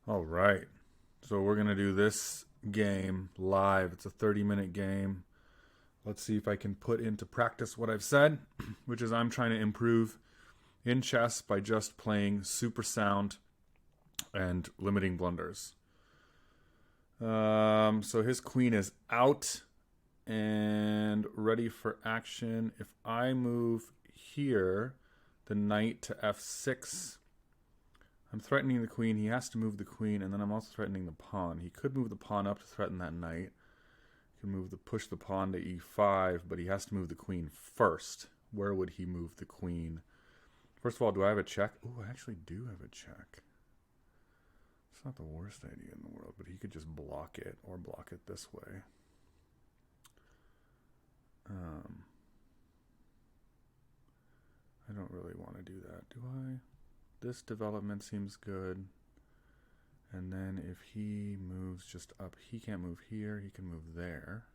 All right. So we're going to do this game live. It's a 30-minute game. Let's see if I can put into practice what I've said, which is I'm trying to improve in chess by just playing super sound and limiting blunders. So his queen is out and ready for action. If I move here, the knight to f6, I'm threatening the queen. He has to move the queen, and then I'm also threatening the pawn. He could move the pawn up to threaten that knight. He can push the pawn to e5, but he has to move the queen first. Where would he move the queen? First of all, do I have a check? Oh, I actually do have a check. It's not the worst idea in the world, but he could just block it or block it this way. I don't really want to do that, do I? This development seems good. And then if he moves just up, he can't move here, he can move there.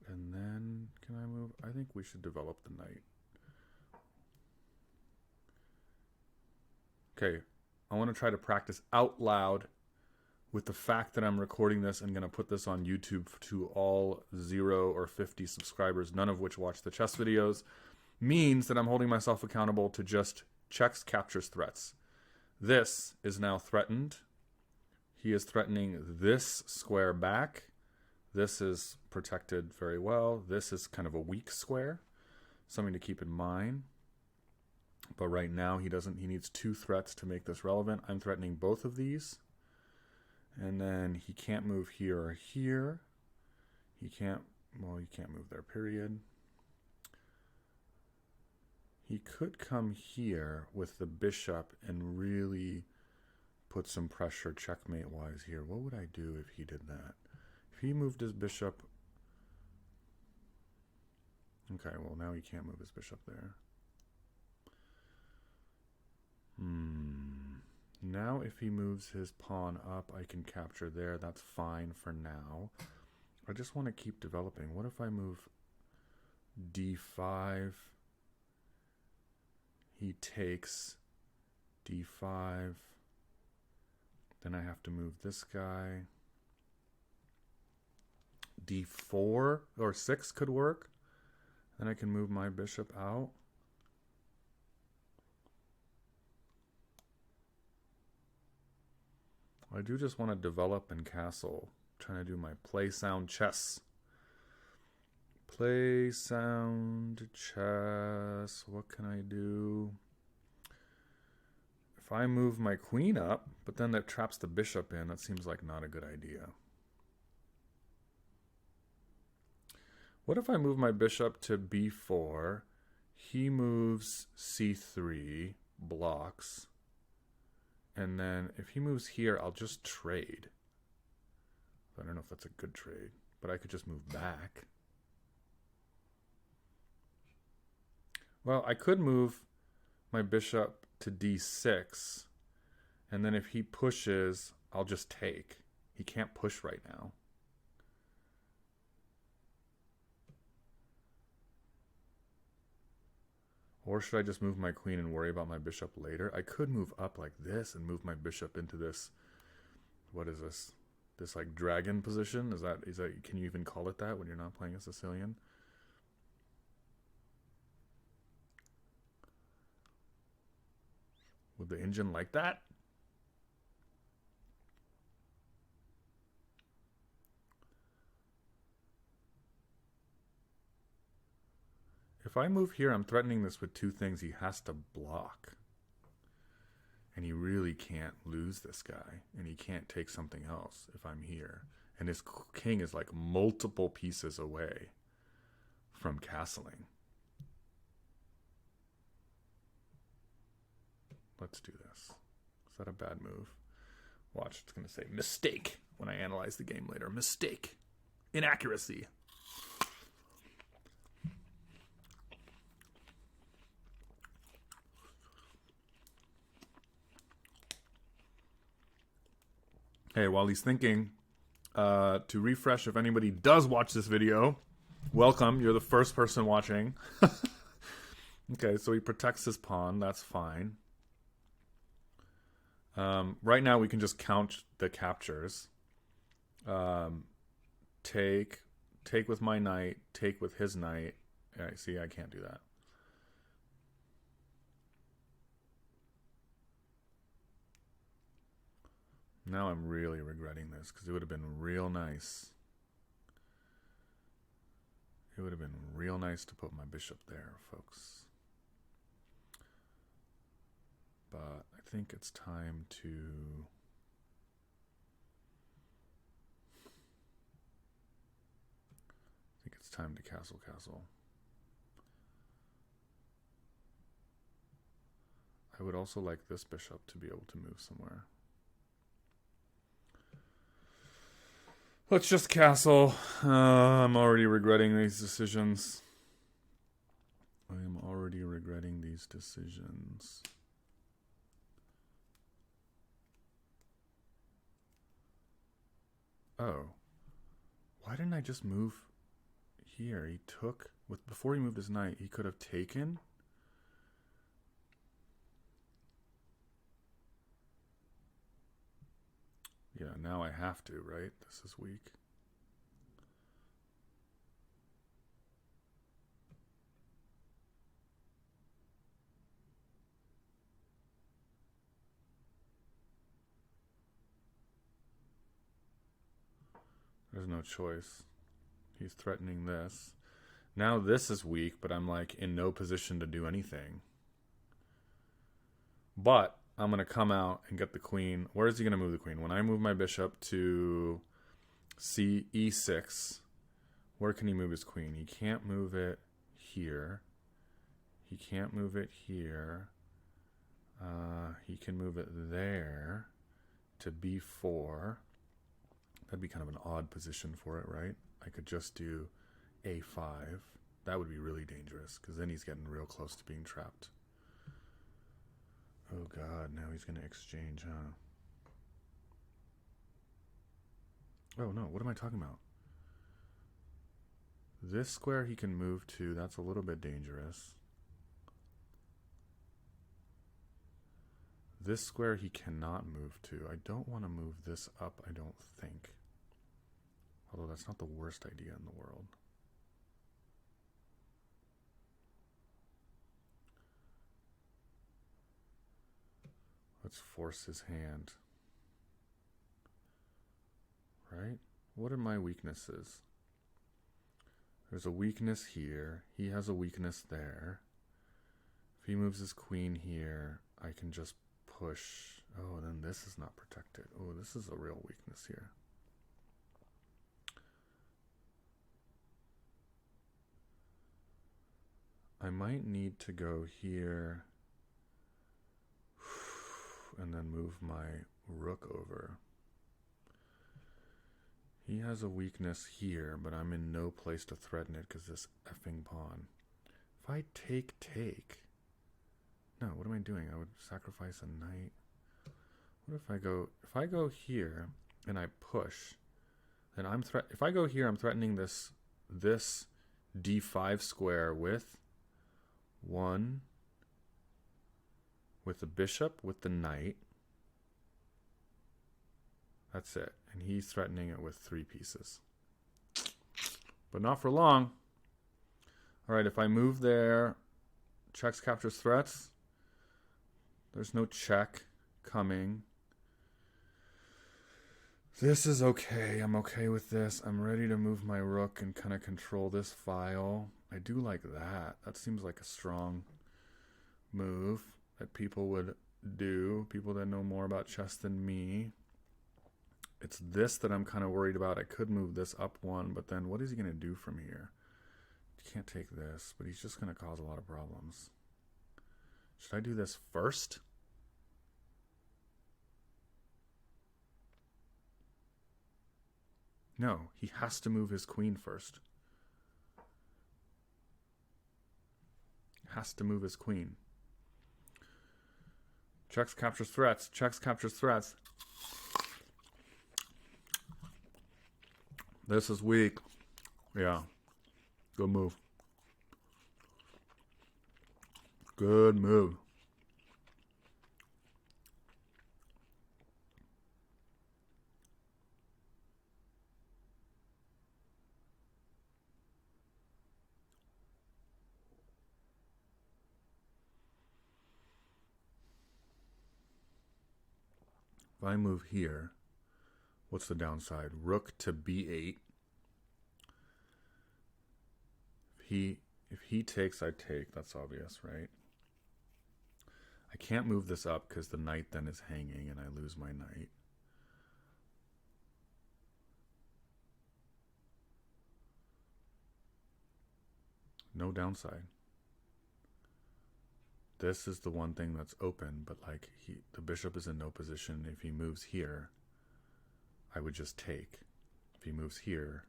And then, can I move? I think we should develop the knight. Okay, I want to try to practice out loud with the fact that I'm recording this and going to put this on YouTube to all 0 or 50 subscribers, none of which watch the chess videos, means that I'm holding myself accountable to just checks, captures, threats. This is now threatened. He is threatening this square back. This is protected very well. This is kind of a weak square, something to keep in mind. But right now he needs 2 threats to make this relevant. I'm threatening both of these. And then he can't move here or here. He can't move there, period. He could come here with the bishop and really put some pressure checkmate-wise here. What would I do if he did that? If he moved his bishop... Okay, well now he can't move his bishop there. Now if he moves his pawn up, I can capture there. That's fine for now. I just want to keep developing. What if I move d5? He takes d5. Then I have to move this guy. d4 or 6 could work. Then I can move my bishop out. I do just want to develop and castle. I'm trying to do my play sound chess. Play sound chess. What can I do? If I move my queen up, but then that traps the bishop in, that seems like not a good idea. What if I move my bishop to b4? He moves c3, blocks. And then if he moves here, I'll just trade. I don't know if that's a good trade, but I could just move back. Well, I could move my bishop to d6, and then if he pushes, I'll just take. He can't push right now. Or should I just move my queen and worry about my bishop later? I could move up like this and move my bishop into this. What is this? This like dragon position? Is that can you even call it that when you're not playing a Sicilian? Would the engine like that? If I move here, I'm threatening this with 2 things he has to block. And he really can't lose this guy. And he can't take something else if I'm here. And his king is like multiple pieces away from castling. Let's do this. Is that a bad move? Watch, it's going to say mistake when I analyze the game later. Mistake. Inaccuracy. Hey, while he's thinking, to refresh, if anybody does watch this video, welcome. You're the first person watching. Okay, so he protects his pawn. That's fine. Right now we can just count the captures. Take with my knight, take with his knight. Yeah, see, I can't do that. Now I'm really regretting this because it would have been real nice. It would have been real nice to put my bishop there, folks. But I think it's time to... I think it's time to castle. I would also like this bishop to be able to move somewhere. Let's just castle. I'm already regretting these decisions. I am already regretting these decisions. Oh. Why didn't I just move here? He took... Before he moved his knight, he could have taken... Yeah, now I have to, right? This is weak. There's no choice. He's threatening this. Now this is weak, but I'm like in no position to do anything. But I'm going to come out and get the queen. Where is he going to move the queen? When I move my bishop to e6, where can he move his queen? He can't move it here. He can't move it here. He can move it there to b4. That'd be kind of an odd position for it, right? I could just do a5. That would be really dangerous because then he's getting real close to being trapped. Oh god, now he's going to exchange, huh? Oh no, what am I talking about? This square he can move to, that's a little bit dangerous. This square he cannot move to. I don't want to move this up, I don't think. Although that's not the worst idea in the world. Let's force his hand. Right? What are my weaknesses? There's a weakness here. He has a weakness there. If he moves his queen here, I can just push. Oh, then this is not protected. Oh, this is a real weakness here. I might need to go here and then move my rook over. He has a weakness here, but I'm in no place to threaten it because this effing pawn. If I take... No, what am I doing? I would sacrifice a knight. What if I go here and I push, then if I go here, I'm threatening this d5 square with the bishop, with the knight. That's it. And he's threatening it with 3 pieces. But not for long. All right, if I move there, checks, captures, threats. There's no check coming. This is okay. I'm okay with this. I'm ready to move my rook and kind of control this file. I do like that. That seems like a strong move that people would do. People that know more about chess than me. It's this that I'm kind of worried about. I could move this up 1, but then what is he going to do from here? He can't take this, but he's just going to cause a lot of problems. Should I do this first? No, he has to move his queen first. Has to move his queen. Checks, captures, threats. Checks, captures, threats. This is weak. Yeah. Good move. Good move. If I move here, what's the downside? Rook to b8. If he takes, I take. That's obvious, right? I can't move this up because the knight then is hanging and I lose my knight. No downside. This is the one thing that's open, but like the bishop is in no position. If he moves here, I would just take. If he moves here,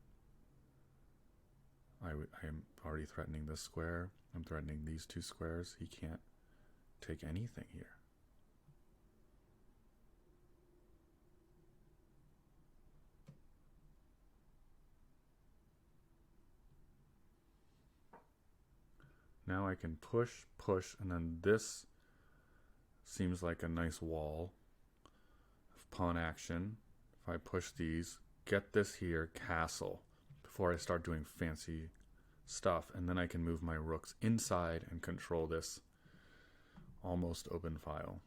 I am already threatening this square. I'm threatening these two squares. He can't take anything here. Now I can push, and then this seems like a nice wall of pawn action. If I push these, get this here, castle, before I start doing fancy stuff, and then I can move my rooks inside and control this almost open file.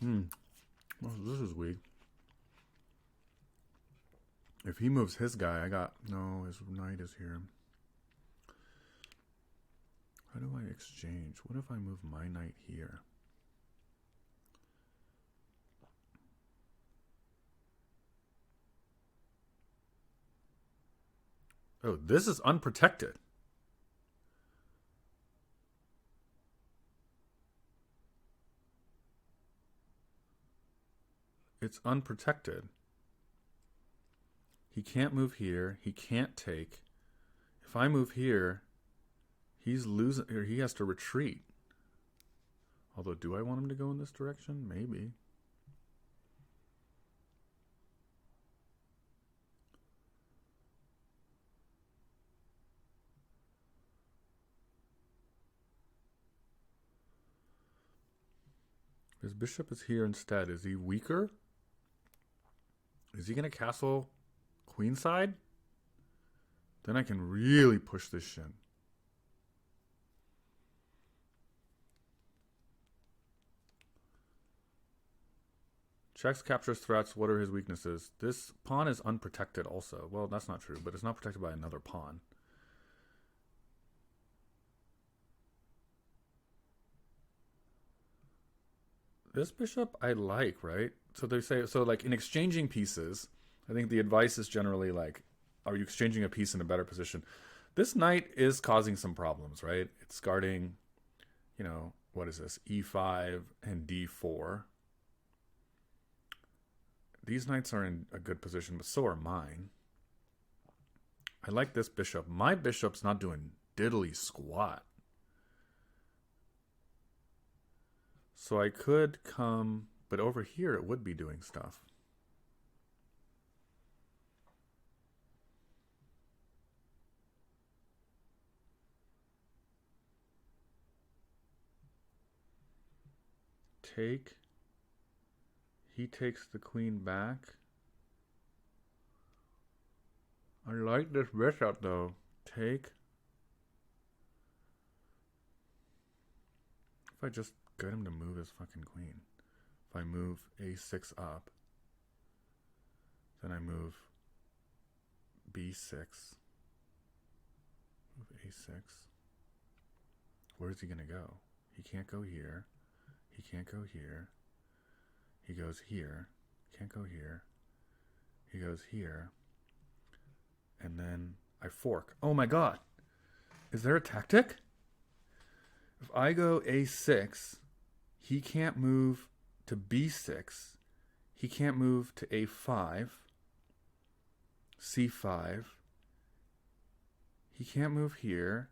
Well, this is weak. If he moves his guy, no, his knight is here. How do I exchange? What if I move my knight here? Oh, this is unprotected. It's unprotected. He can't move here. He can't take. If I move here, he's losing, or he has to retreat. Although, do I want him to go in this direction? Maybe. His bishop is here instead. Is he weaker? Is he going to castle queenside? Then I can really push this shin. Checks, captures, threats. What are his weaknesses? This pawn is unprotected also. Well, that's not true, but it's not protected by another pawn. This bishop I like, right? So they say, so like in exchanging pieces, I think the advice is generally like, are you exchanging a piece in a better position? This knight is causing some problems, right? It's guarding, you know, what is this? E5 and D4. These knights are in a good position, but so are mine. I like this bishop. My bishop's not doing diddly squat. So I could come, but over here it would be doing stuff. Take. He takes the queen back. I like this bishop though. Take. If I just get him to move his fucking queen. If I move a6 up, then I move b6. Move a6. Where's he gonna go? He can't go here. He can't go here. He goes here. Can't go here. He goes here. And then I fork. Oh my god. Is there a tactic? If I go a6, he can't move to b6. He can't move to a5. c5. He can't move here.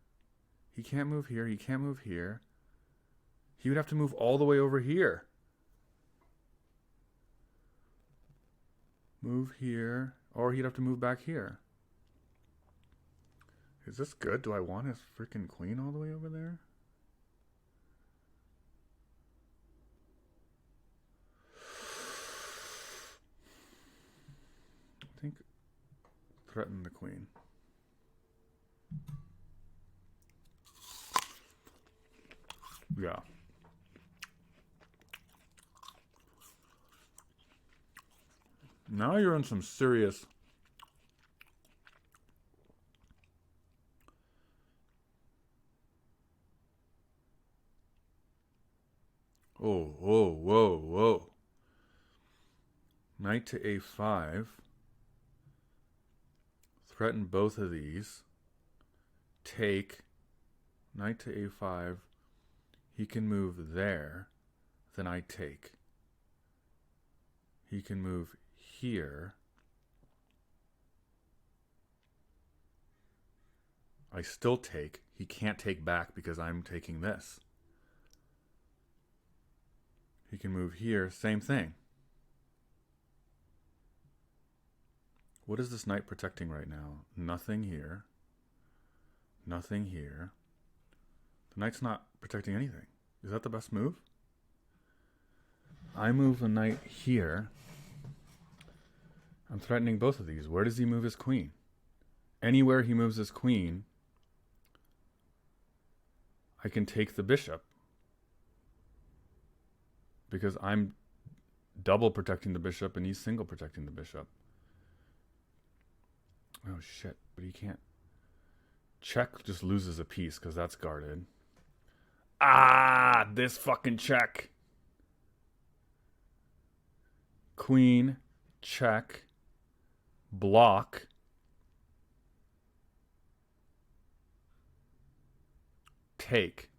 He can't move here. He can't move here. He would have to move all the way over here. Move here. Or he'd have to move back here. Is this good? Do I want his freaking queen all the way over there? I think threaten the queen. Yeah. Now you're in some serious... Oh, whoa, whoa, whoa. Knight to a5. Threaten both of these. Take. Knight to a5. He can move there. Then I take. He can move here. I still take. He can't take back because I'm taking this. He can move here. Same thing. What is this knight protecting right now? Nothing here. Nothing here. The knight's not protecting anything. Is that the best move? I move a knight here. I'm threatening both of these. Where does he move his queen? Anywhere he moves his queen, I can take the bishop. Because I'm double protecting the bishop and he's single protecting the bishop. Oh shit, but he can't. Check just loses a piece because that's guarded. Ah, this fucking check. Queen, check, block. Take.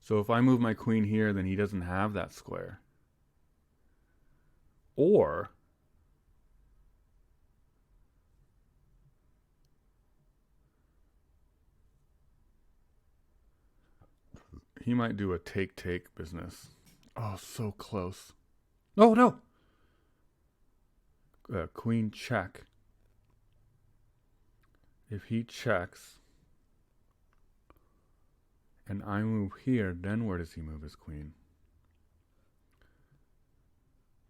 So if I move my queen here, then he doesn't have that square. Or he might do a take-take business. Oh, so close. Oh, no. Queen check. If he checks and I move here, then where does he move his queen?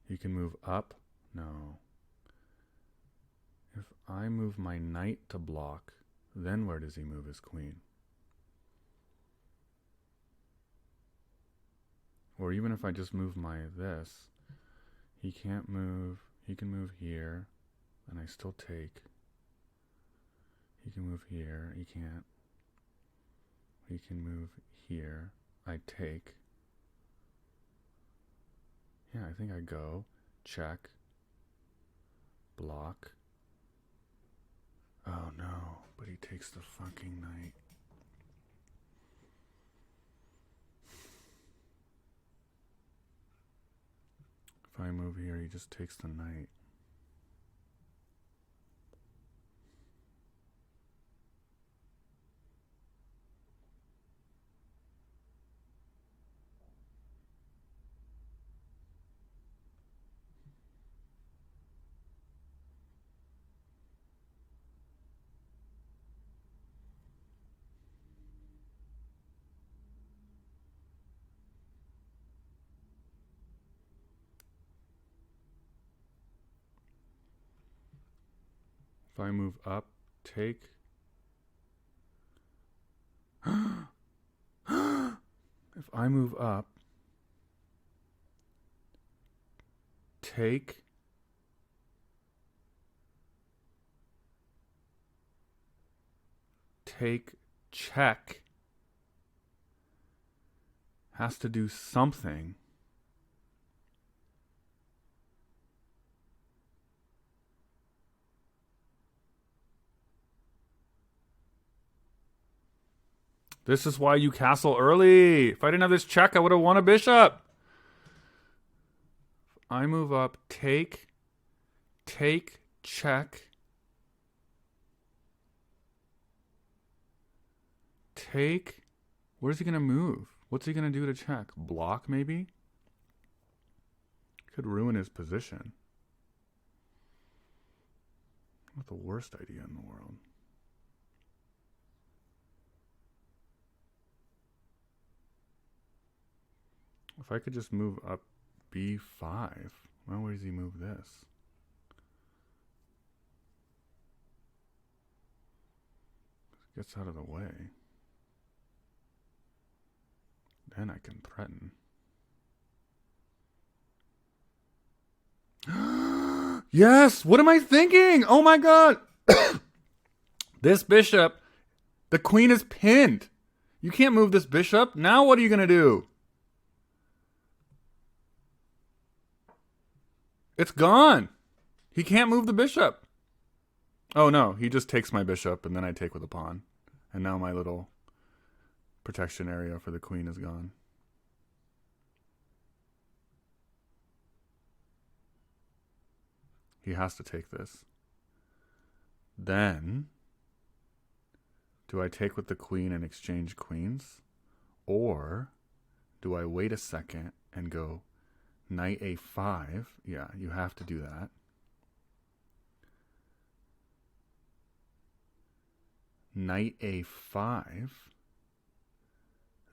He can move up? No. If I move my knight to block, then where does he move his queen? Or even if I just move my this, he can't move. He can move here, and I still take. He can move here. He can't. He can move here. I take. Yeah, I think I go. Check. Block. Oh no, but he takes the fucking knight. If I move here, he just takes the knight. If I move up, take. If I move up, take. Take, check. Has to do something. This is why you castle early. If I didn't have this check, I would have won a bishop. I move up, take, check. Take. Where's he going to move? What's he going to do to check? Block, maybe? Could ruin his position. Not the worst idea in the world. If I could just move up b5, Well, where does he move this? Gets out of the way. Then I can threaten. Yes! What am I thinking? Oh my god! This bishop, the queen is pinned. You can't move this bishop. Now what are you going to do? It's gone. He can't move the bishop. Oh no, he just takes my bishop and then I take with a pawn. And now my little protection area for the queen is gone. He has to take this. Then, do I take with the queen and exchange queens? Or do I wait a second and go knight a5? Yeah, you have to do that. Knight a5.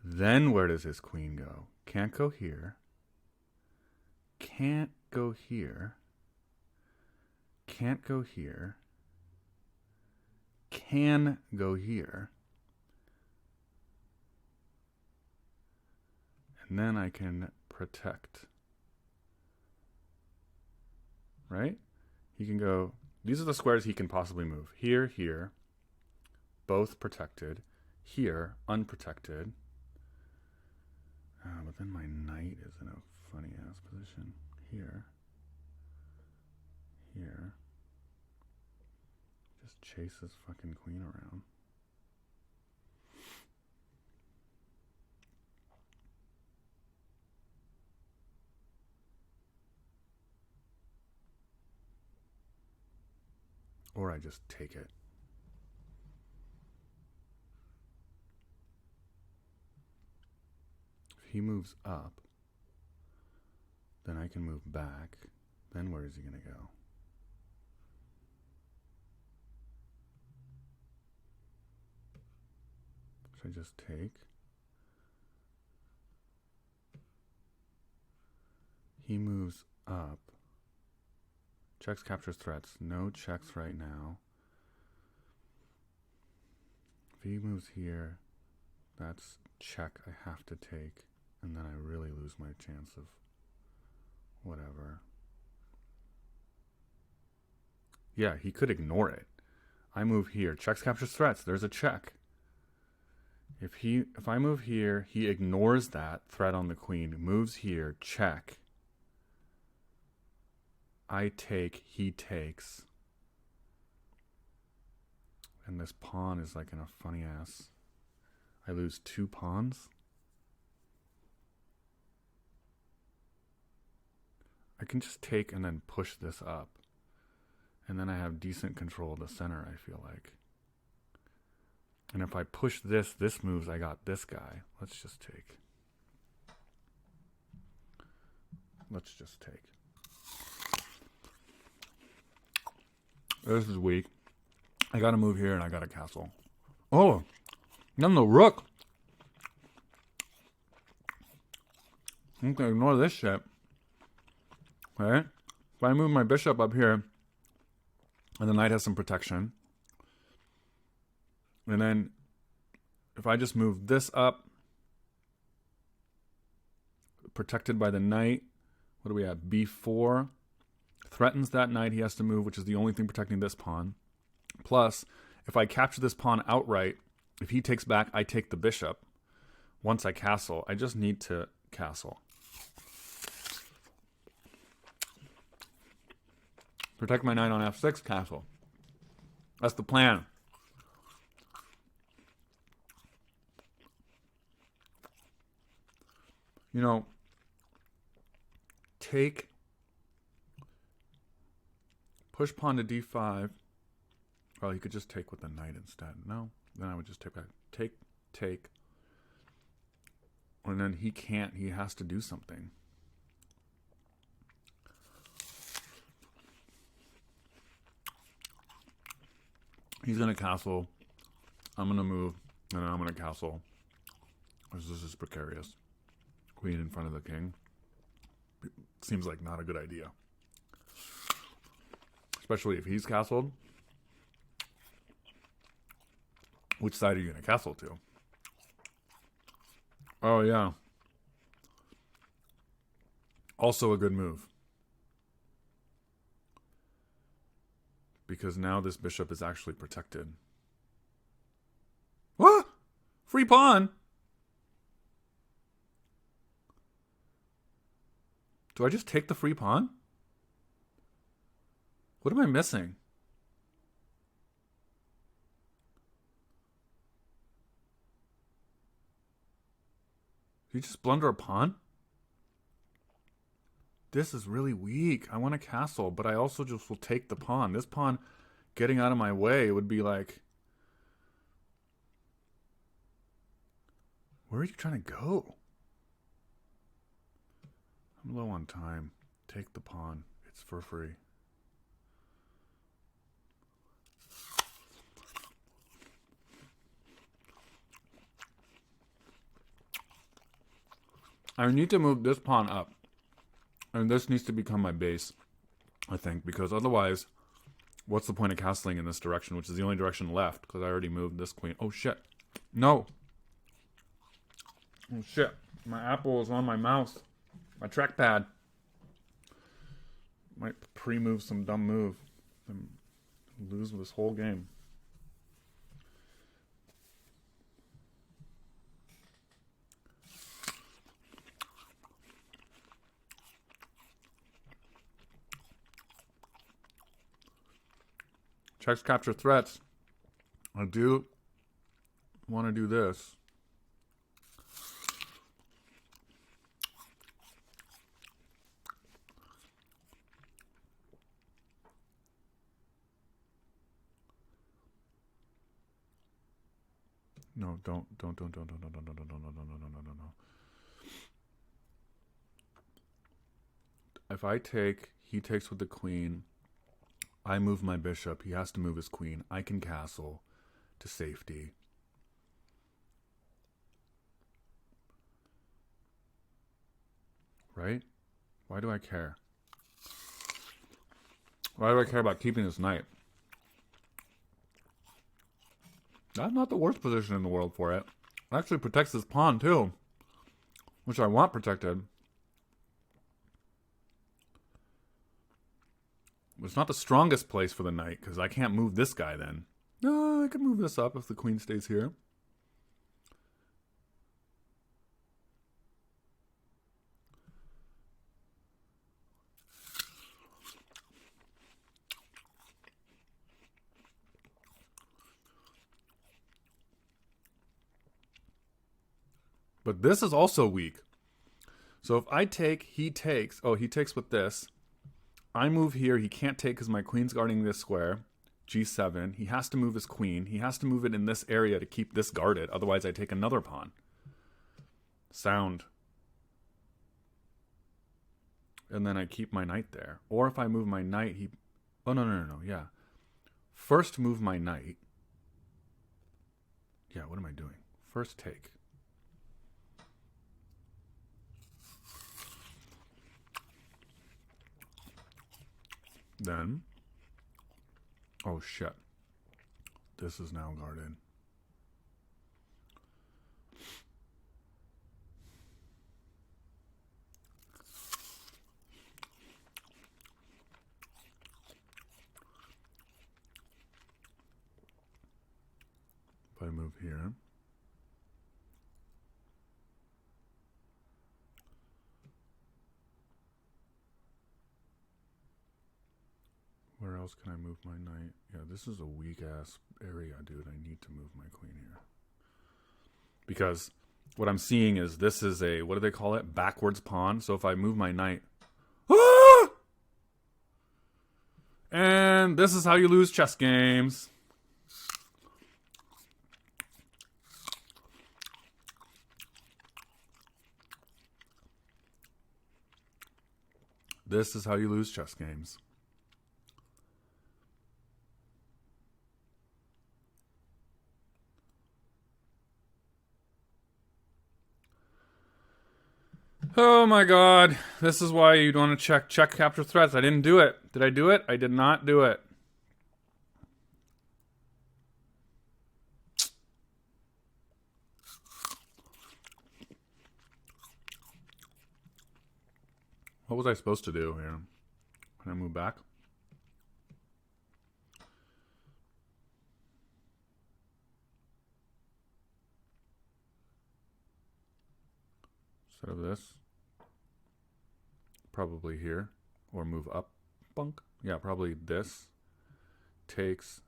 Then where does his queen go? Can't go here. Can't go here. Can't go here. Can go here. And then I can protect. Right? He can go, these are the squares he can possibly move. Here, here. Both protected. Here, unprotected. But then my knight is in a funny ass position. Here. Here. Just chase this fucking queen around. Or I just take it. If he moves up, then I can move back. Then where is he going to go? Should I just take? He moves up. Checks, captures, threats. No checks right now. If he moves here, that's check I have to take. And then I really lose my chance of whatever. Yeah, he could ignore it. I move here. Checks, captures, threats. There's a check. If I move here, he ignores that threat on the queen. Moves here. Check. I take, he takes. And this pawn is like in a funny ass. I lose 2 pawns. I can just take and then push this up. And then I have decent control of the center, I feel like. And if I push this moves, I got this guy. Let's just take. Let's just take. This is weak. I gotta move here and I got a castle. Oh, then the rook. I'm gonna ignore this shit. Okay? If I move my bishop up here, and the knight has some protection, and then if I just move this up, protected by the knight, what do we have? B4 threatens that knight he has to move, which is the only thing protecting this pawn. Plus, if I capture this pawn outright, if he takes back, I take the bishop. Once I castle, I just need to castle. Protect my knight on f6, castle. That's the plan. You know, take, push pawn to d5. Well, you could just take with the knight instead. No, then I would just take back. Take. And then he can't, he has to do something. He's going to castle. I'm going to move. And then I'm going to castle. This is precarious. Queen in front of the king. Seems like not a good idea. especially if he's castled. Which side are you going to castle to? Oh, yeah. Also a good move. Because now this bishop is actually protected. What? Free pawn? Do I just take the free pawn? What am I missing? Did you just blunder a pawn? This is really weak. I want a castle, but I also just will take the pawn. This pawn getting out of my way would be like... Where are you trying to go? I'm low on time. Take the pawn. It's for free. I need to move this pawn up. And this needs to become my base, I think. Because otherwise, what's the point of castling in this direction? Which is the only direction left. Because I already moved this queen. Oh, shit. No. Oh, shit. My apple is on my mouse. My trackpad. Might pre-move some dumb move. And lose this whole game. Checks capture threats. I do want to do this. No, don't. If I take, he takes with the queen. I move my bishop. He has to move his queen. I can castle to safety. Right? Why do I care? Why do I care about keeping this knight? That's not the worst position in the world for it. It actually protects this pawn too, which I want protected. It's not the strongest place for the knight, because I can't move this guy then. No, I can move this up if the queen stays here. But this is also weak. So if I take, he takes. Oh, he takes with this. I move here. He can't take because my queen's guarding this square. G7. He has to move his queen. He has to move it in this area to keep this guarded. Otherwise, I take another pawn. Sound. And then I keep my knight there. Or if I move my knight, he... Oh, no. Yeah. First move my knight. Yeah, what am I doing? First take. Then, oh shit, this is now guarded. If I move here, where else can I move my knight? Yeah, this is a weak-ass area, dude. I need to move my queen here. Because what I'm seeing is this is a, what do they call it? Backwards pawn. So if I move my knight... Ah! And this is how you lose chess games. This is how you lose chess games. Oh my god. This is why you'd want to check capture threats. I didn't do it. Did I do it? I did not do it. What was I supposed to do here? Can I move back? Instead of this. Probably here. Or move up. Bunk. Yeah, probably this. Takes.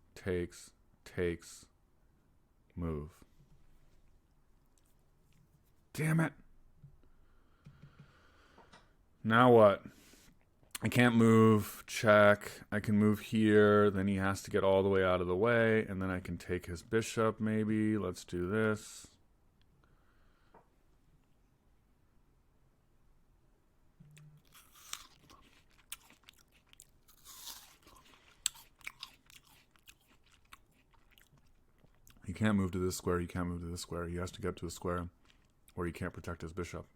Move. Damn it. Now what? I can't move. Check. I can move here. Then he has to get all the way out of the way. And then I can take his bishop maybe. Let's do this. He can't move to this square. He can't move to this square. He has to get to a square where he can't protect his bishop.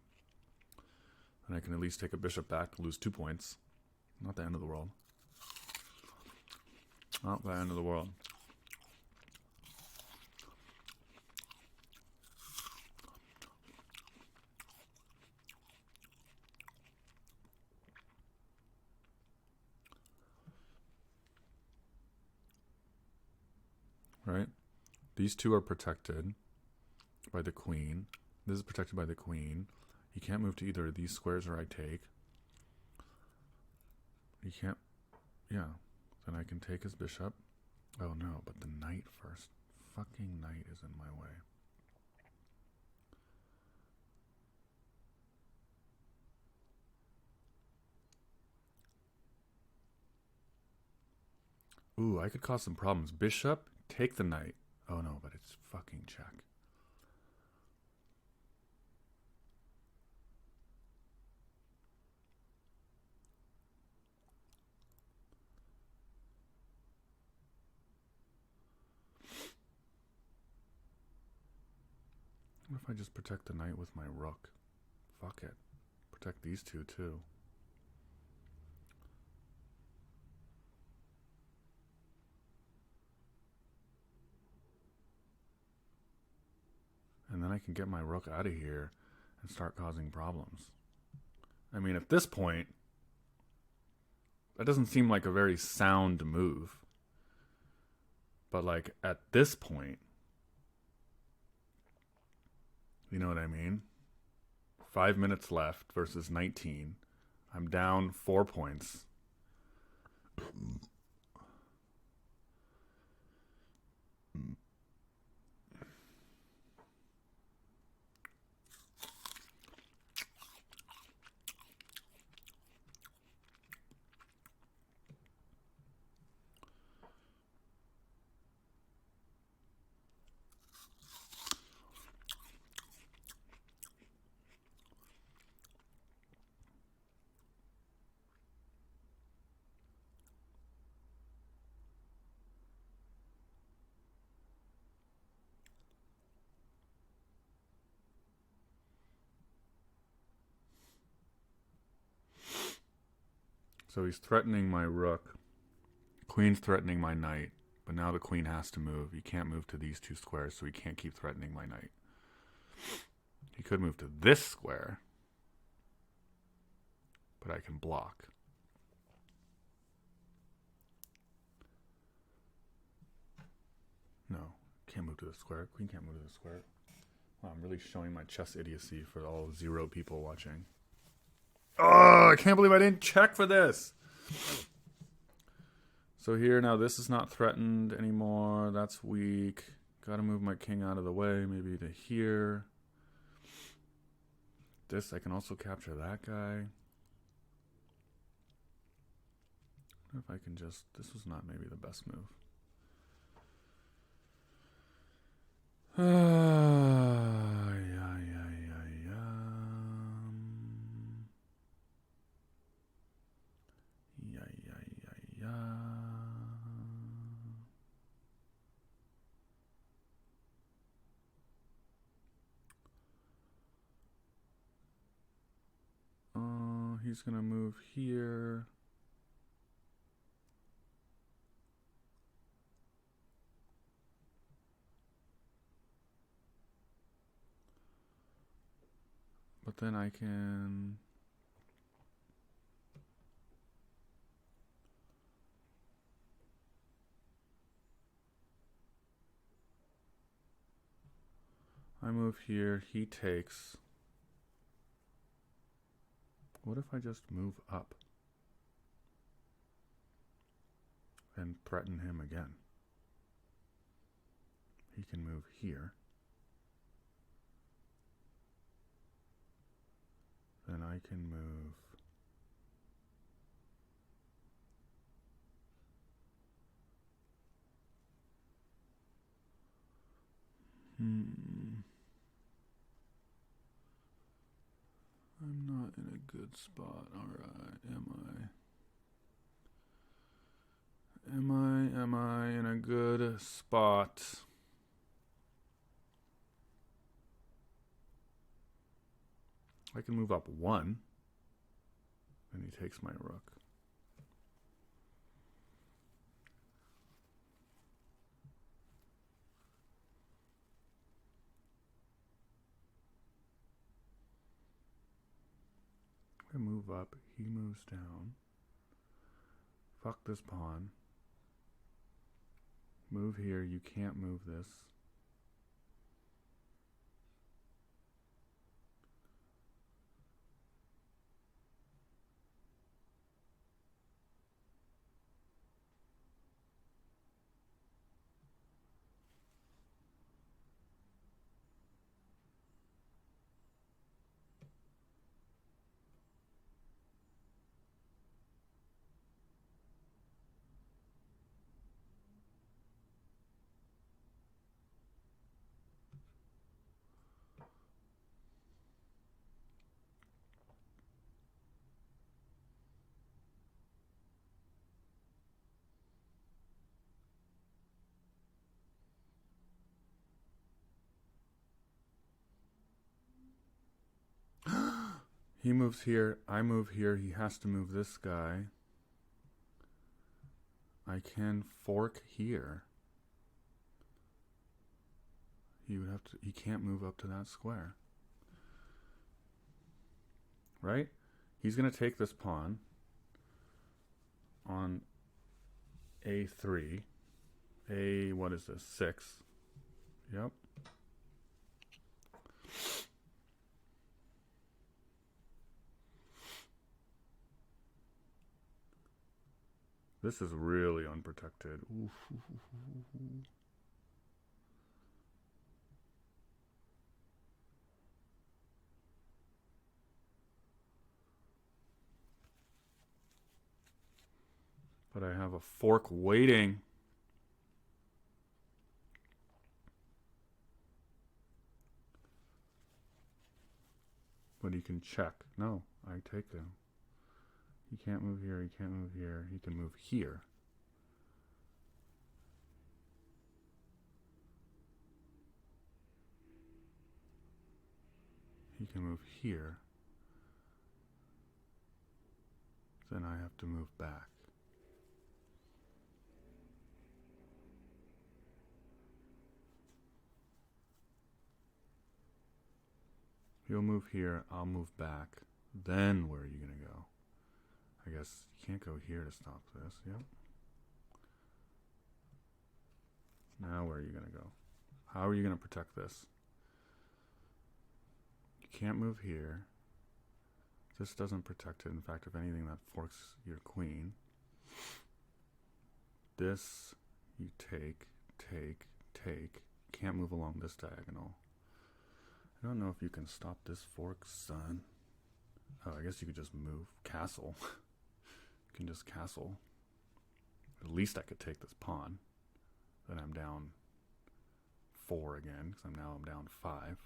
And I can at least take a bishop back, lose 2 points. Not the end of the world. Not the end of the world. Right? These two are protected by the queen. This is protected by the queen. He can't move to either of these squares or I take. He can't... Yeah. Then I can take his bishop. Oh no, but the knight first. Fucking knight is in my way. Ooh, I could cause some problems. Bishop, take the knight. Oh no, but it's fucking check. What if I just protect the knight with my rook? Fuck it. Protect these two too. And then I can get my rook out of here and start causing problems. I mean, at this point, that doesn't seem like a very sound move. But like, at this point, you know what I mean? 5 minutes left versus 19. I'm down 4 points. So he's threatening my rook. Queen's threatening my knight. But now the queen has to move. He can't move to these two squares, so he can't keep threatening my knight. He could move to this square. But I can block. No. Can't move to the square. Queen can't move to the square. Wow, I'm really showing my chess idiocy for all 0 people watching. Oh, I can't believe I didn't check for this. So here, now this is not threatened anymore. That's weak. Gotta move my king out of the way, maybe to here. This, I can also capture that guy. I wonder if I can just... This was not maybe the best move. he's going to move here. But then I can... I move here, he takes. What if I just move up and threaten him again? He can move here. Then I can move I'm not in a good spot. Alright, am I in a good spot? I can move up one, and he takes my rook. I move up, he moves down. Fuck this pawn. Move here, you can't move this. He moves here, I move here, he has to move this guy. I can fork here. He can't move up to that square. Right? He's going to take this pawn on A3. What is this? 6. Yep. This is really unprotected. Oof. But I have a fork waiting. But he can check. No, I take him. He can't move here, he can't move here. He can move here. He can move here. Then I have to move back. He'll move here, I'll move back. Then where are you going to go? I guess you can't go here to stop this. Yep. Now where are you going to go? How are you going to protect this? You can't move here. This doesn't protect it. In fact, if anything, that forks your queen. This, you take. Can't move along this diagonal. I don't know if you can stop this fork, son. Oh, I guess you could just move. Castle. You can just castle. At least I could take this pawn. Then I'm down 4 again, because I'm down 5.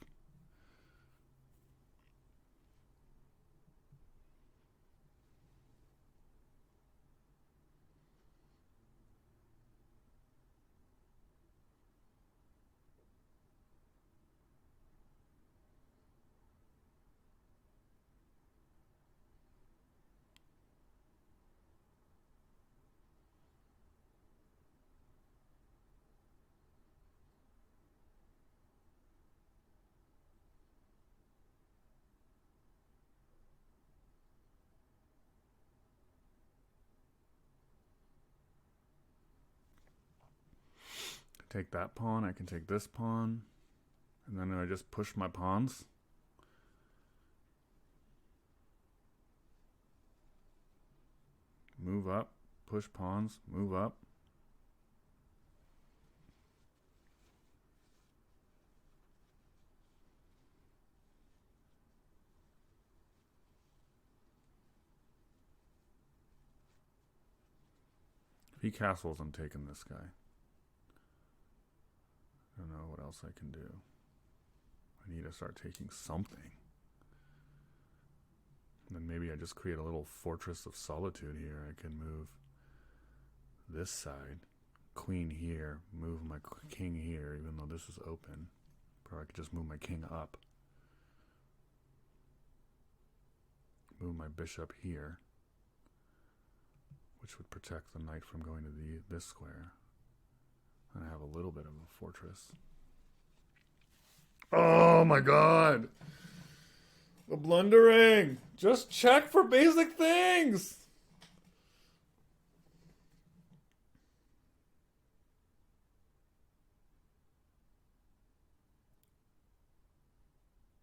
take that pawn, I can take this pawn, and then I just push my pawns. Move up, push pawns, move up. If he castles, I'm taking this guy. I don't know what else I can do. I need to start taking something. And then maybe I just create a little fortress of solitude here. I can move this side, queen here, move my king here, even though this is open. Or I could just move my king up. Move my bishop here, which would protect the knight from going to this square. And I have a little bit of a fortress. Oh my god! The blundering! Just check for basic things!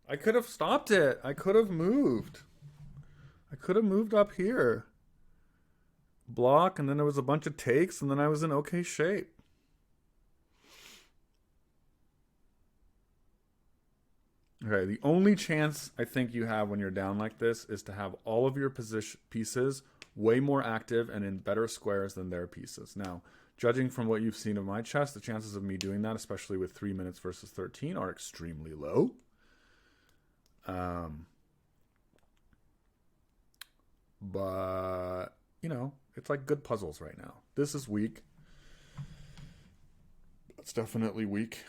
I could have stopped it. I could have moved. I could have moved up here. Block, and then there was a bunch of takes, and then I was in okay shape. Okay, the only chance I think you have when you're down like this is to have all of your pieces way more active and in better squares than their pieces. Now, judging from what you've seen of my chess, the chances of me doing that, especially with 3 minutes versus 13, are extremely low. But, you know, it's like good puzzles right now. This is weak. It's definitely weak.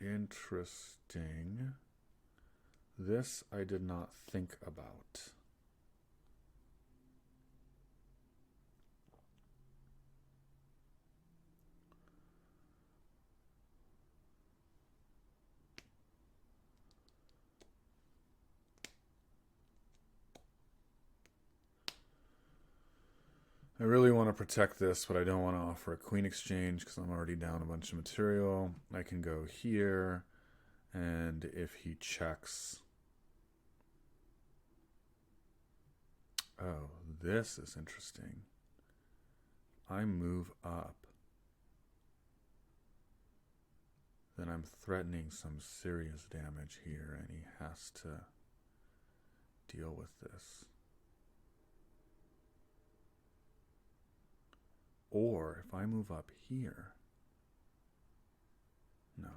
Interesting. This I did not think about. I really want to protect this, but I don't want to offer a queen exchange because I'm already down a bunch of material. I can go here, and if he checks... Oh, this is interesting. I move up. Then I'm threatening some serious damage here, and he has to deal with this. Or if I move up here, no.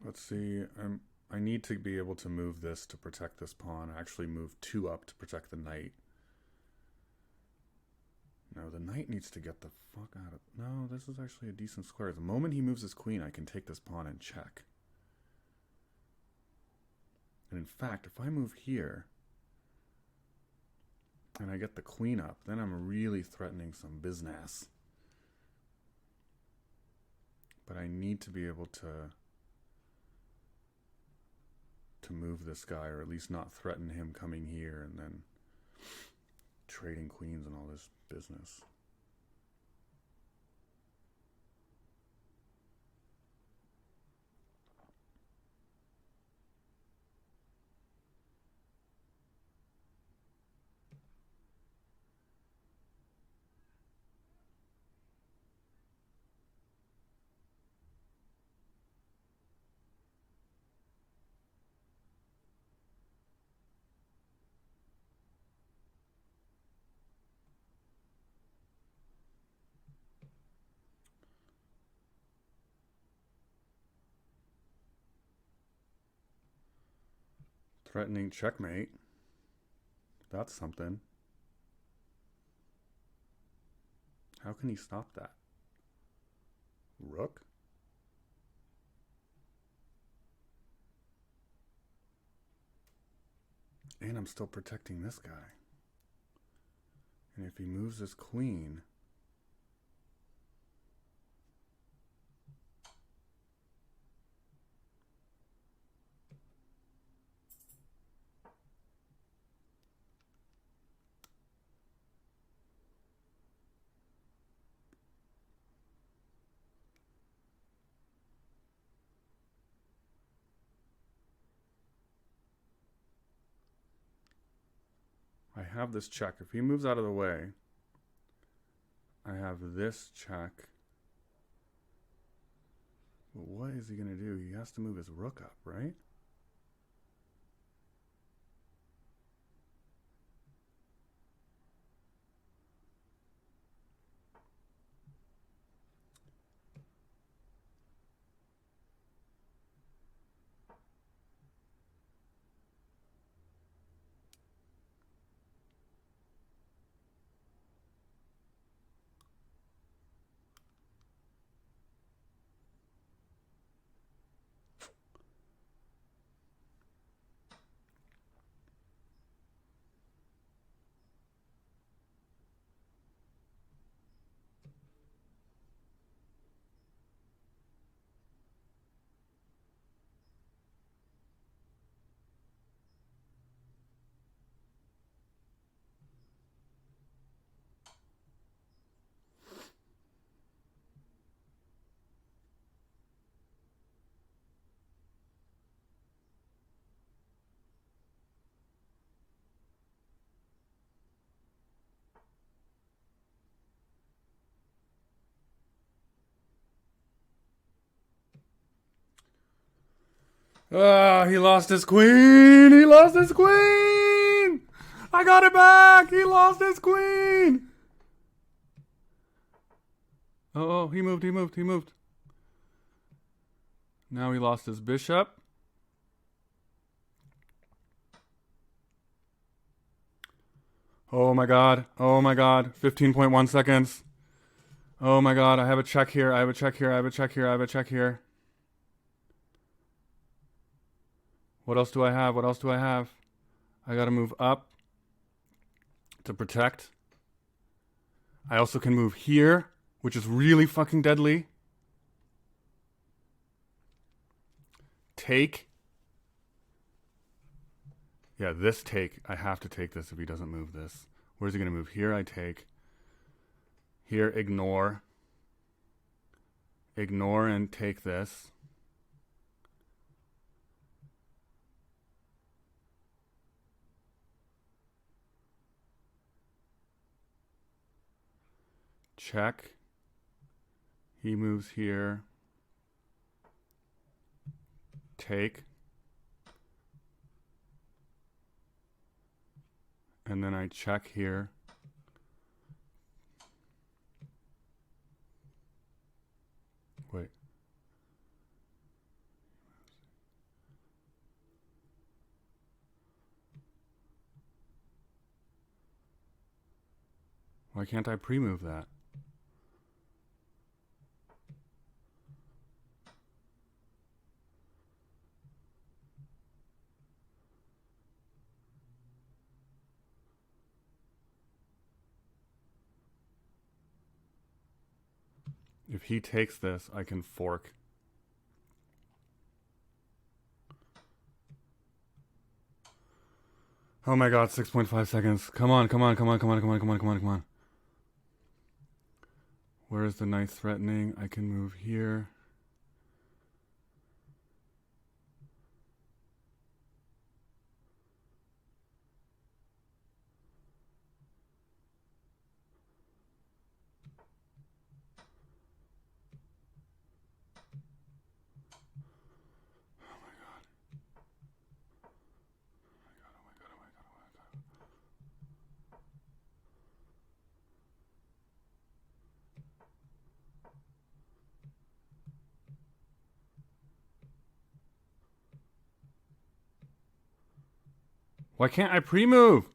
Let's see. I need to be able to move this to protect this pawn. I actually move 2 up to protect the knight. No, the knight needs to get the fuck out of... No, this is actually a decent square. The moment he moves his queen, I can take this pawn and check. And in fact, if I move here and I get the queen up, then I'm really threatening some business. But I need to be able to move this guy, or at least not threaten him coming here and then trading queens and all this business. threatening checkmate. That's something. How can he stop that? Rook? And I'm still protecting this guy. And if he moves his queen... I have this check. If he moves out of the way, I have this check. But what is he going to do? He has to move his rook up, right? Ah, he lost his queen! He lost his queen! I got it back! He lost his queen! Oh, he moved. Now he lost his bishop. Oh my god. 15.1 seconds. Oh my god, I have a check here. I have a check here. What else do I have? I gotta move up to protect. I also can move here, which is really fucking deadly. Take. Yeah, this take. I have to take this if he doesn't move this. Where's he gonna move? Here I take. Here, ignore. Ignore and take this. Check. He moves here. Take. And then I check here. Wait. Why can't I pre-move that? If he takes this, I can fork. Oh my god, 6.5 seconds. Come on. Where is the knight threatening? I can move here. Why can't I pre-move?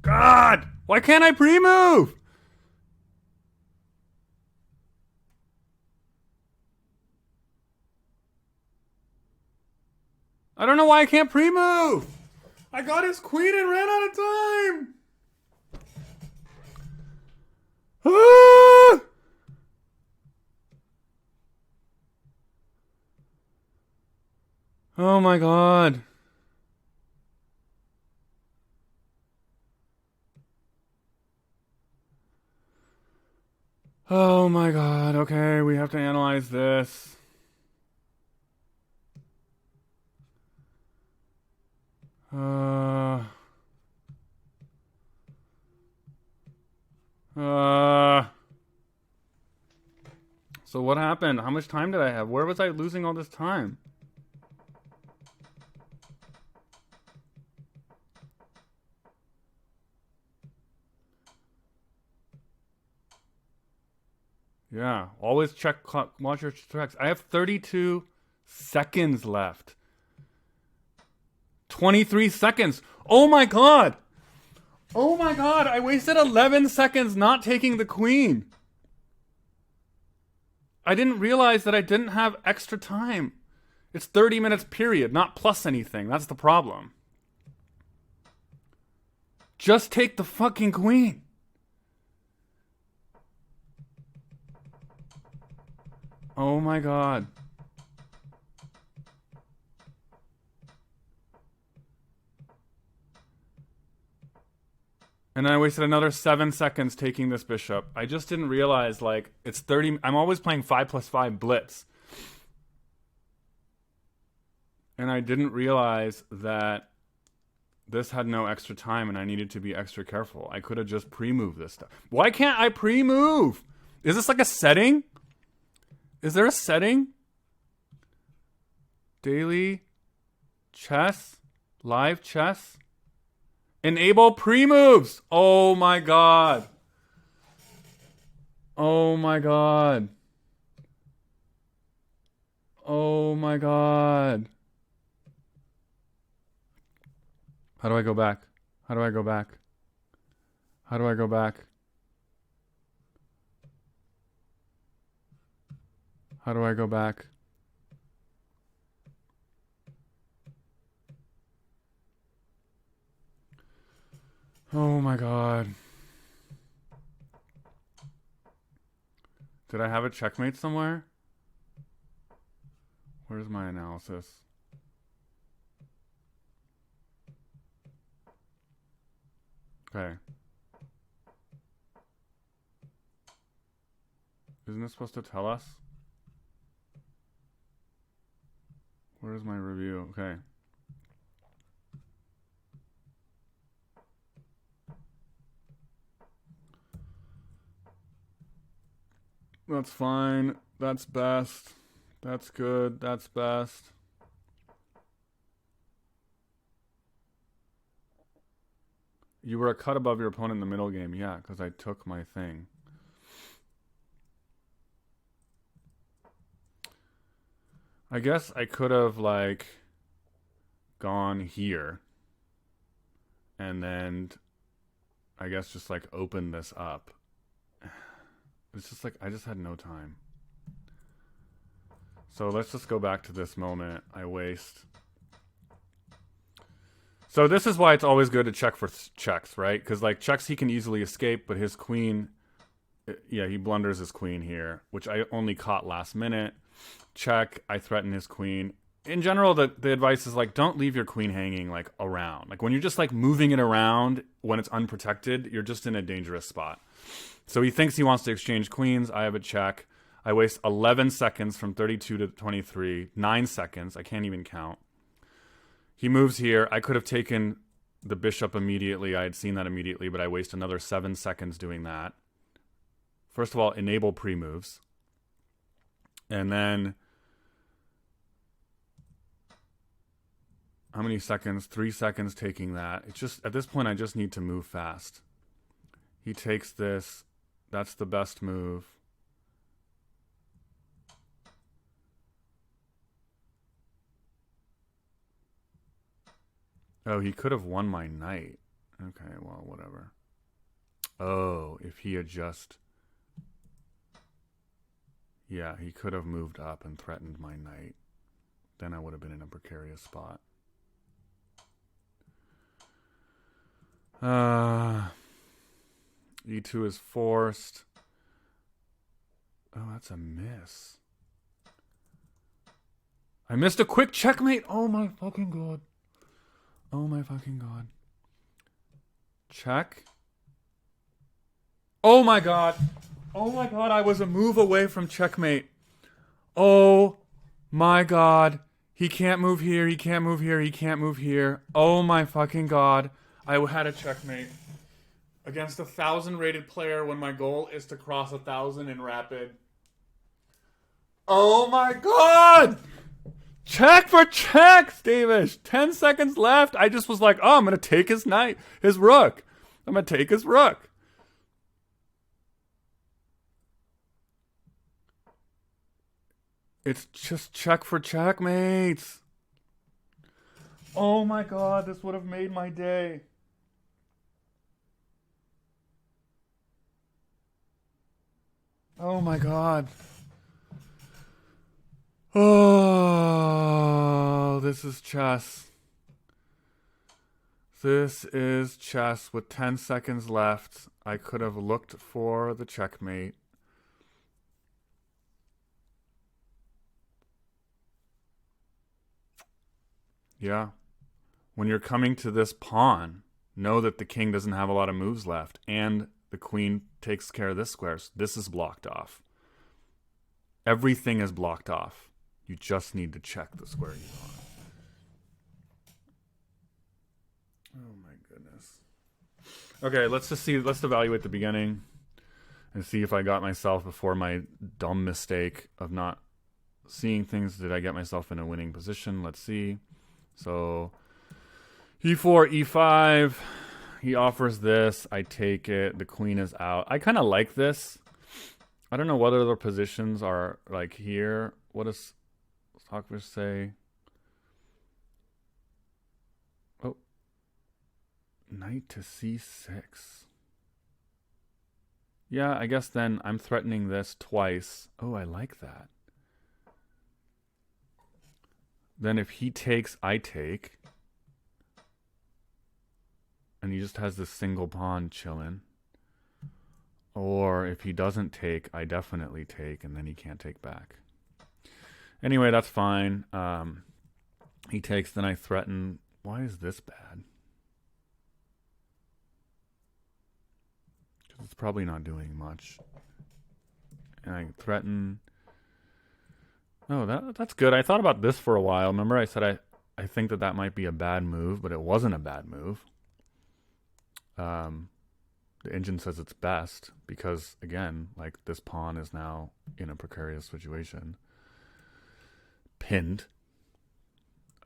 God! Why can't I pre-move? I don't know why I can't pre-move. I got his queen and ran out of time. Ah! Oh my god. Oh my god. Okay, we have to analyze this. So what happened? How much time did I have? Where was I losing all this time? Yeah, always check clock, watch your tracks. I have 32 seconds left. 23 seconds. Oh my god. Oh my god, I wasted 11 seconds not taking the queen. I didn't realize that I didn't have extra time. It's 30 minutes period, not plus anything. That's the problem. Just take the fucking queen. Oh my god. And then I wasted another 7 seconds taking this bishop. I just didn't realize, like, it's 30... I'm always playing 5+5 blitz. And I didn't realize that this had no extra time and I needed to be extra careful. I could have just pre-moved this stuff. Why can't I pre-move? Is this like a setting? Is there a setting? Daily chess? Live chess? Enable pre-moves. Oh my god. Oh my god. Oh my god. How do I go back? How do I go back? How do I go back? How do I go back? Oh my god. Did I have a checkmate somewhere? Where's my analysis? Okay. Isn't this supposed to tell us? Where's my review? Okay. That's fine. That's best. That's good. That's best. You were a cut above your opponent in the middle game. Yeah, because I took my thing. I guess I could have, like, gone here. And then, I guess, just, like, open this up. It's just like, I just had no time. So let's just go back to this moment. I waste. So this is why it's always good to check for checks, right? Because, like, checks he can easily escape, but his queen, yeah, he blunders his queen here, which I only caught last minute. Check, I threaten his queen. In general, the advice is, like, don't leave your queen hanging, like, around. Like, when you're just, like, moving it around when it's unprotected, you're just in a dangerous spot. So he thinks he wants to exchange queens. I have a check. I waste 11 seconds from 32 to 23. 9 seconds. I can't even count. He moves here. I could have taken the bishop immediately. I had seen that immediately, but I waste another 7 seconds doing that. First of all, enable pre-moves. And then... how many seconds? 3 seconds taking that. It's just, at this point, I just need to move fast. He takes this. That's the best move. Oh, he could have won my knight. Okay, well, whatever. Oh, if he had just... yeah, he could have moved up and threatened my knight. Then I would have been in a precarious spot. E2 is forced. Oh, that's a miss. I missed a quick checkmate. Oh my fucking god. Oh my fucking god. Check. Oh my god. Oh my god, I was a move away from checkmate. Oh my god. He can't move here, he can't move here, he can't move here. Oh my fucking god. I had a checkmate. Against a 1,000 rated player when my goal is to cross 1,000 in rapid. Oh my god! Check for check, Stevish. 10 seconds left. I just was like, oh, I'm going to take his knight, his rook. I'm going to take his rook. It's just check for checkmates. Oh my god, this would have made my day. Oh my god. Oh, this is chess. This is chess with 10 seconds left. I could have looked for the checkmate. Yeah. When you're coming to this pawn, know that the king doesn't have a lot of moves left, and the queen takes care of this square. So this is blocked off. Everything is blocked off. You just need to check the square you want. Oh my goodness. Okay, let's evaluate the beginning and see if I got myself before my dumb mistake of not seeing things. Did I get myself in a winning position? Let's see. So e4, e5. He offers this. I take it. The queen is out. I kind of like this. I don't know what other positions are like here. What does Stockfish say? Oh. Knight to c6. Yeah, I guess then I'm threatening this twice. Oh, I like that. Then if he takes, I take. And he just has this single pawn chilling. Or if he doesn't take, I definitely take, and then he can't take back. Anyway, that's fine. He takes, then I threaten. Why is this bad? Because it's probably not doing much. And I threaten. Oh, that's good. I thought about this for a while. Remember I said I think that might be a bad move, but it wasn't a bad move. The engine says it's best because, again, like this pawn is now in a precarious situation. Pinned.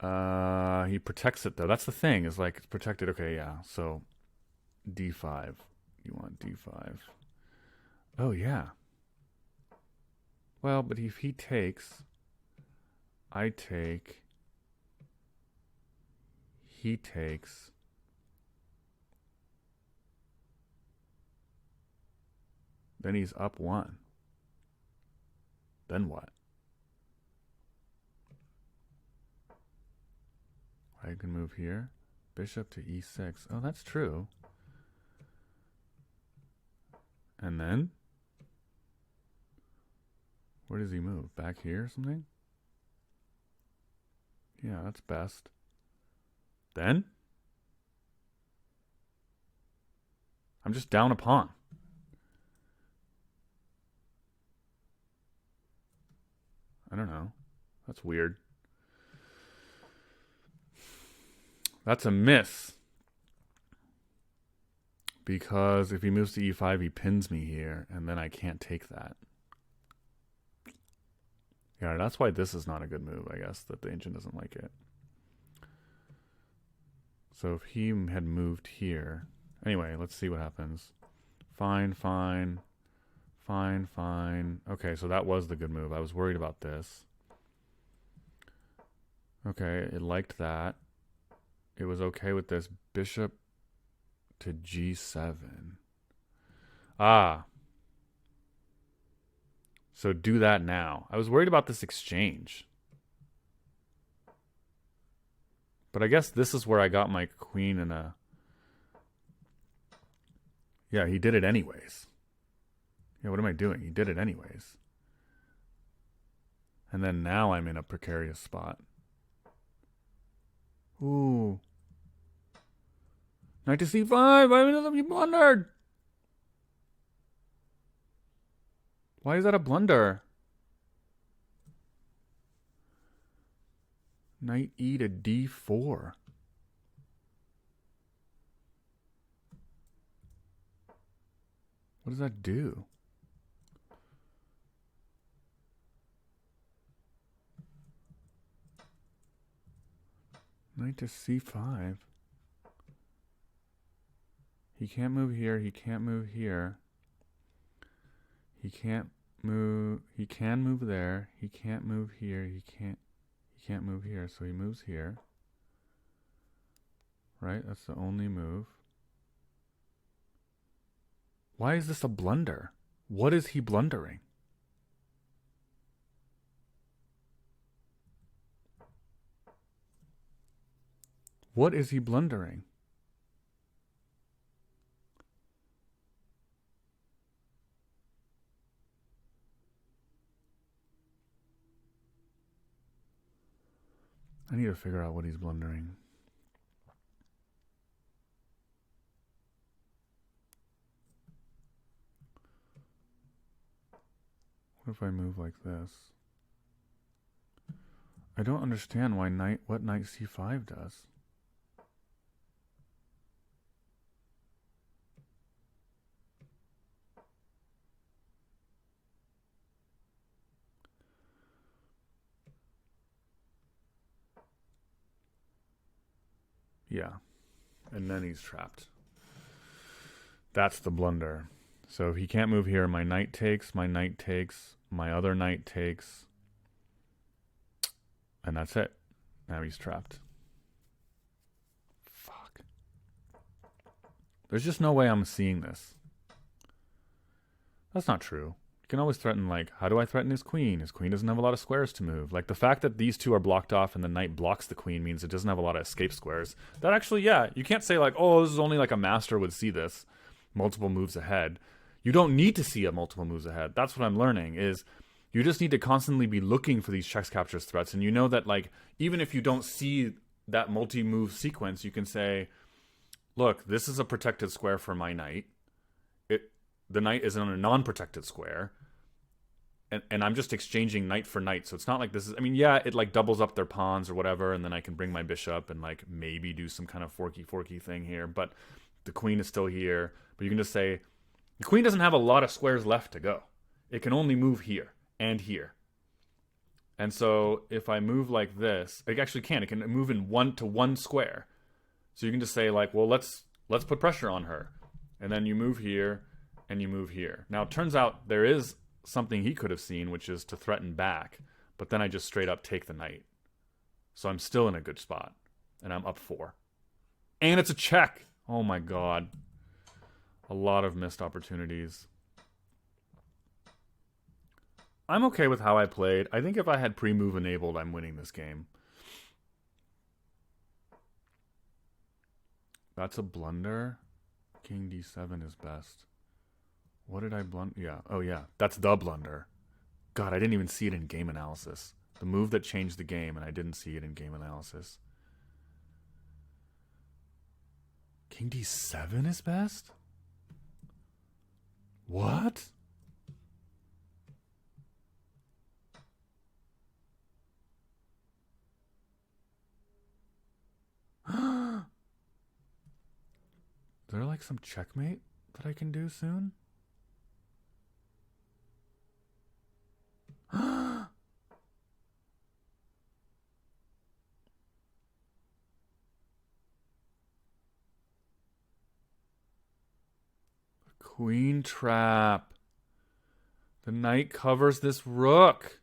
He protects it, though. That's the thing, is like it's protected. Okay, yeah. So d5. You want d5. Oh, yeah. Well, but if he takes, I take, he takes. Then he's up 1. Then what? I can move here. Bishop to e6. Oh, that's true. And then? Where does he move? Back here or something? Yeah, that's best. Then? I'm just down a pawn. I don't know. That's weird. That's a miss. Because if he moves to e5, he pins me here, and then I can't take that. Yeah, that's why this is not a good move, I guess, that the engine doesn't like it. So if he had moved here... Anyway, let's see what happens. Fine, fine. Fine, fine. Okay, so that was the good move. I was worried about this. Okay, it liked that. It was okay with this. Bishop to g7. Ah. So do that now. I was worried about this exchange. But I guess this is where I got my queen in a... Yeah, he did it anyways. Yeah, what am I doing? He did it anyways. And then now I'm in a precarious spot. Ooh. Knight to c5. I'm going to be blundered. Why is that a blunder? Knight e to d4. What does that do? Knight to c5. He can't move here. He can't move here. He can't move. He can move there. He can't move here. He can't move here. So he moves here. Right? That's the only move. Why is this a blunder? What is he blundering? What is he blundering? I need to figure out what he's blundering. What if I move like this? I don't understand why what knight c5 does. Yeah. And then he's trapped. That's the blunder. So if he can't move here, my knight takes, my other knight takes. And that's it. Now he's trapped. Fuck. There's just no way I'm seeing this. That's not true. You can always threaten, like, how do I threaten his queen? His queen doesn't have a lot of squares to move. Like, the fact that these two are blocked off and the knight blocks the queen means it doesn't have a lot of escape squares. That actually, yeah, you can't say, like, oh, this is only like a master would see this. Multiple moves ahead. You don't need to see a multiple moves ahead. That's what I'm learning, is you just need to constantly be looking for these checks, captures, threats. And you know that, like, even if you don't see that multi-move sequence, you can say, look, this is a protected square for my knight. The knight is on a non-protected square. And I'm just exchanging knight for knight. So it's not like this is... I mean, yeah, it like doubles up their pawns or whatever. And then I can bring my bishop and like maybe do some kind of forky thing here. But the queen is still here. But you can just say, the queen doesn't have a lot of squares left to go. It can only move here and here. And so if I move like this... It actually can. It can move in one square. So you can just say like, well, let's put pressure on her. And then you move here... and you move here. Now, it turns out there is something he could have seen, which is to threaten back, but then I just straight up take the knight. So I'm still in a good spot, and I'm up 4. And it's a check! Oh my god. A lot of missed opportunities. I'm okay with how I played. I think if I had pre-move enabled, I'm winning this game. That's a blunder. King d7 is best. What did I blunder? Yeah. Oh, yeah. That's the blunder. God, I didn't even see it in game analysis. The move that changed the game, and I didn't see it in game analysis. King d7 is best? What? like some checkmate that I can do soon? Queen trap. The knight covers this rook.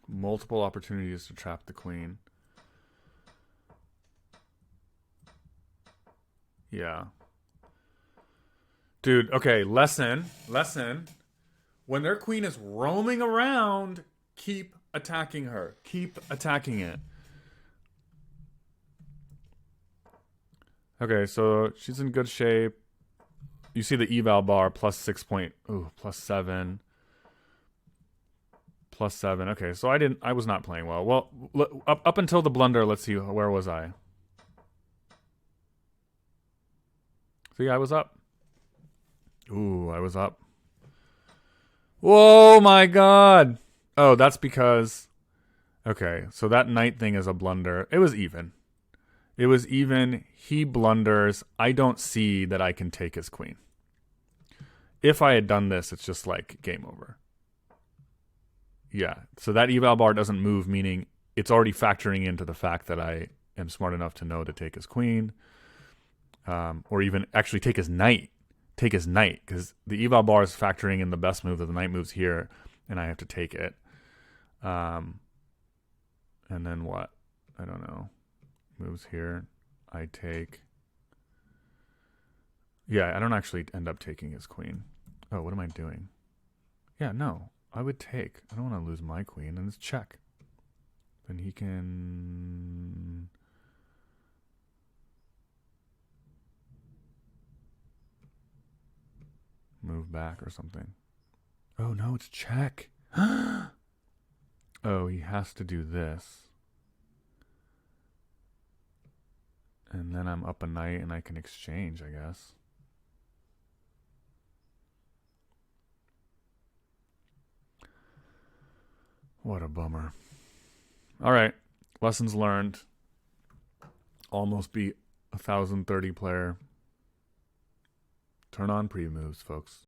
Multiple opportunities to trap the queen. Yeah. Dude, okay, lesson. When their queen is roaming around, keep attacking her. Keep attacking it. Okay, so she's in good shape. You see the eval bar plus 6 point. Ooh, plus 7. Plus 7. Okay, so I was not playing well. Well, up until the blunder, let's see, where was I? See, I was up. Ooh, I was up. Whoa, my God. Oh, that's because... Okay, so that knight thing is a blunder. It was even. It was even. He blunders. I don't see that I can take his queen. If I had done this, it's just like game over. Yeah, so that eval bar doesn't move, meaning it's already factoring into the fact that I am smart enough to know to take his queen. Or even actually take his knight. Take his knight, because the eval bar is factoring in the best move that the knight moves here, and I have to take it. And then what? I don't know. Moves here. I take... Yeah, I don't actually end up taking his queen. Oh, what am I doing? Yeah, no. I would take. I don't want to lose my queen, and it's check. Then he can... move back or something. Oh, no, it's check. Oh, he has to do this. And then I'm up a knight and I can exchange, I guess. What a bummer. All right. Lessons learned. Almost beat 1,030 player. Turn on Premoves, folks.